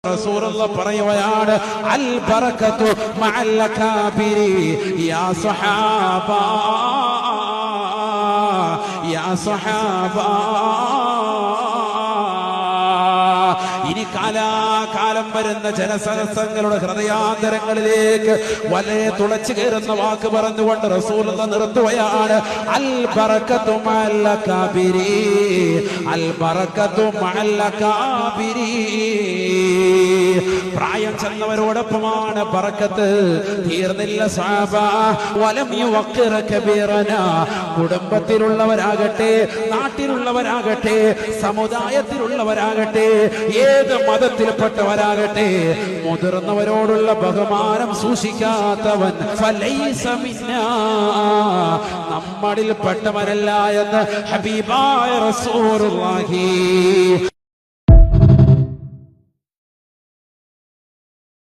റസൂലുള്ള പറയുകയാണ് അൽ ബറകത്തു മഅൽ അകാബിരി യാ സഹാബ യാ സഹാബ. ഇനി കാലാകാലം വരുന്ന ജനസഹസ്രങ്ങളുടെ ഹൃദയാന്തരങ്ങളിലേക്ക് വലയെ തുളച്ചു കയറുന്ന വാക്ക് പറഞ്ഞുകൊണ്ട് റസൂലുള്ള നിർത്തുകയാണ് അൽ ബറകത്തു മഅൽ അകാബിരി അൽ ബറകത്തു മഅൽ അകാബിരി. പ്രായം ചെന്നവരോടൊപ്പമാണ് ബറക്കത്ത്. തീർന്നില്ല സഹാബ. വലം യുവഖിറ കബീറനാ. കുടുംബത്തിലുള്ളവരാകട്ടെ, നാട്ടിലുള്ളവരാകട്ടെ, സമുദായത്തിലുള്ളവരാകട്ടെ, ഏത് മതത്തിൽപ്പെട്ടവരാകട്ടെ, മുതിർന്നവരോടുള്ള ബഹുമാനം സൂക്ഷിക്കാത്തവൻ ഫലൈസ മിന്നാ, നമ്മളിൽ പെട്ടവനല്ല എന്ന് ഹബീബായ റസൂലുള്ളാഹി